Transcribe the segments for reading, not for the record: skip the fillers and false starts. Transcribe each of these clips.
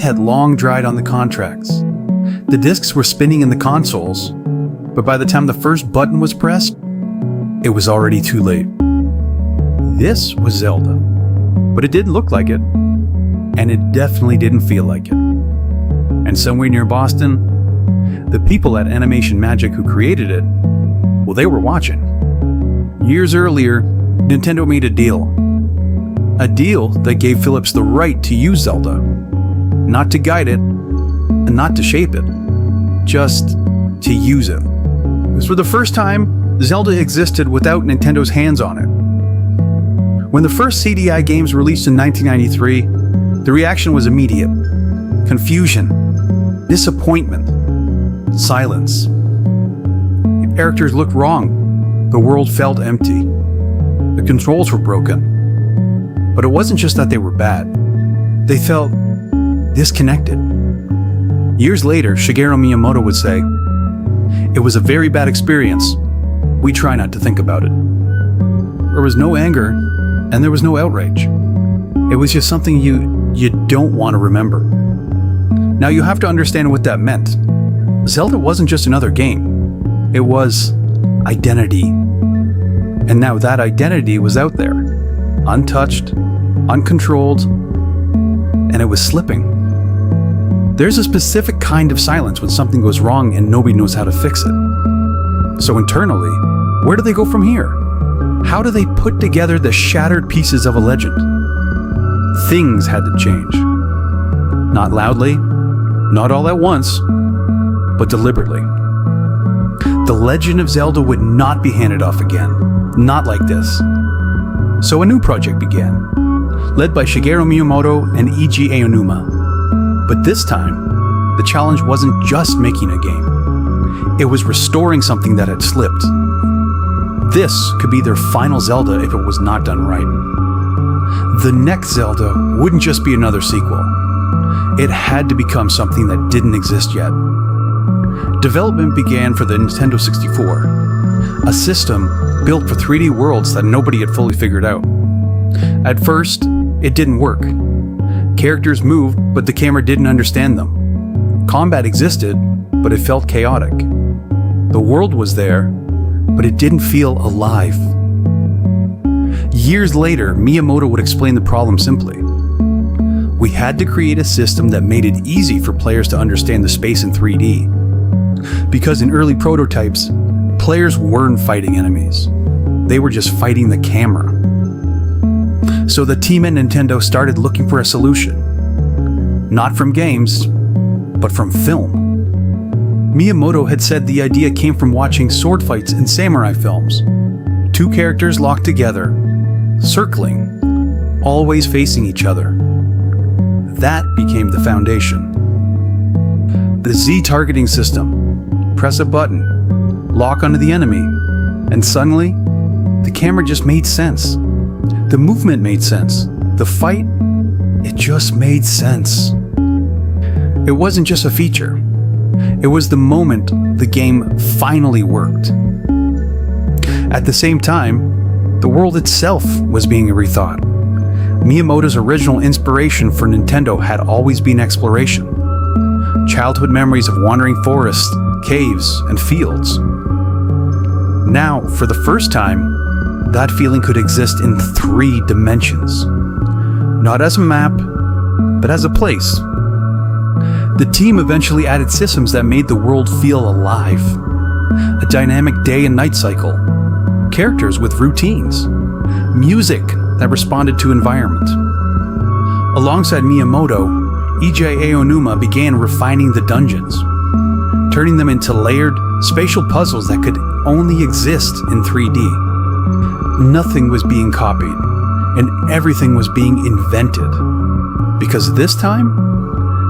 had long dried on the contracts. The discs were spinning in the consoles, but by the time the first button was pressed, it was already too late. This was Zelda, but it didn't look like it, and it definitely didn't feel like it. And somewhere near Boston, the people at Animation Magic who created it, well, they were watching. Years earlier, Nintendo made a deal. A deal that gave Philips the right to use Zelda, not to guide it, and not to shape it, just to use it. It was for the first time Zelda existed without Nintendo's hands on it. When the first CD-i games released in 1993, the reaction was immediate. Confusion, disappointment, silence. The characters looked wrong. The world felt empty. The controls were broken. But it wasn't just that they were bad. They felt disconnected. Years later, Shigeru Miyamoto would say, "It was a very bad experience. We try not to think about it." There was no anger, and there was no outrage. It was just something you don't want to remember. Now you have to understand what that meant. Zelda wasn't just another game. It was identity. And now that identity was out there, untouched, uncontrolled, and it was slipping. There's a specific kind of silence when something goes wrong and nobody knows how to fix it. So internally, where do they go from here? How do they put together the shattered pieces of a legend? Things had to change. Not loudly, not all at once, but deliberately. The Legend of Zelda would not be handed off again. Not like this. So a new project began, led by Shigeru Miyamoto and Eiji Aonuma. But this time, the challenge wasn't just making a game. It was restoring something that had slipped. This could be their final Zelda if it was not done right. The next Zelda wouldn't just be another sequel. It had to become something that didn't exist yet. Development began for the Nintendo 64, a system built for 3D worlds that nobody had fully figured out. At first, it didn't work. Characters moved, but the camera didn't understand them. Combat existed, but it felt chaotic. The world was there, but it didn't feel alive. Years later, Miyamoto would explain the problem simply. We had to create a system that made it easy for players to understand the space in 3D. Because in early prototypes, players weren't fighting enemies. They were just fighting the camera. So the team at Nintendo started looking for a solution. Not from games, but from film. Miyamoto had said the idea came from watching sword fights in samurai films. Two characters locked together, circling, always facing each other. That became the foundation. The Z targeting system. Press a button, lock onto the enemy, and suddenly, the camera just made sense. The movement made sense. The fight, it just made sense. It wasn't just a feature. It was the moment the game finally worked. At the same time, the world itself was being rethought. Miyamoto's original inspiration for Nintendo had always been exploration. Childhood memories of wandering forests, caves, and fields. Now, for the first time, that feeling could exist in 3 dimensions. Not as a map, but as a place. The team eventually added systems that made the world feel alive. A dynamic day and night cycle. Characters with routines. Music that responded to environment. Alongside Miyamoto, Eiji Aonuma began refining the dungeons, turning them into layered, spatial puzzles that could only exist in 3D. Nothing was being copied, and everything was being invented. Because this time,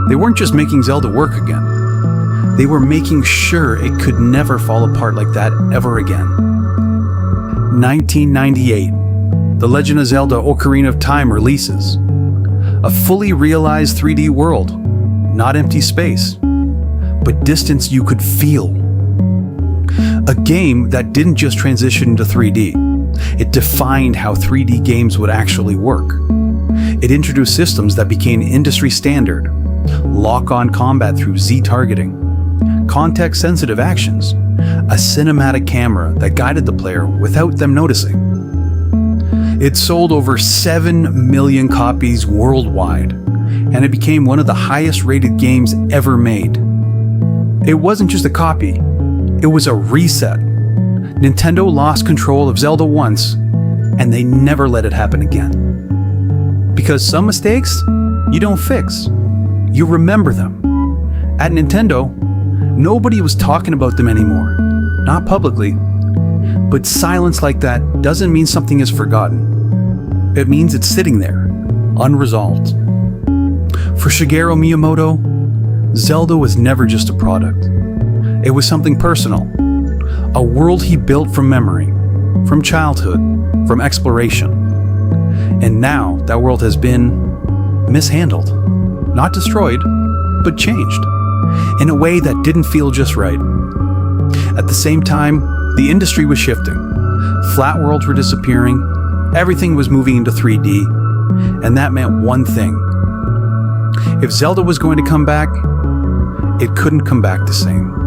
they weren't just making Zelda work again. They were making sure it could never fall apart like that ever again. 1998, The Legend of Zelda Ocarina of Time releases. A fully realized 3D world, not empty space, but distance you could feel. A game that didn't just transition into 3D. It defined how 3D games would actually work. It introduced systems that became industry standard, lock-on combat through Z targeting, context-sensitive actions, a cinematic camera that guided the player without them noticing. It sold over 7 million copies worldwide, and it became one of the highest-rated games ever made. It wasn't just a copy, it was a reset. Nintendo lost control of Zelda once, and they never let it happen again. Because some mistakes, you don't fix, you remember them. At Nintendo, nobody was talking about them anymore, not publicly. But silence like that doesn't mean something is forgotten. It means it's sitting there, unresolved. For Shigeru Miyamoto, Zelda was never just a product. It was something personal, a world he built from memory, from childhood, from exploration. And now that world has been mishandled, not destroyed, but changed, in a way that didn't feel just right. At the same time, the industry was shifting. Flat worlds were disappearing, everything was moving into 3D, and that meant one thing. If Zelda was going to come back, it couldn't come back the same.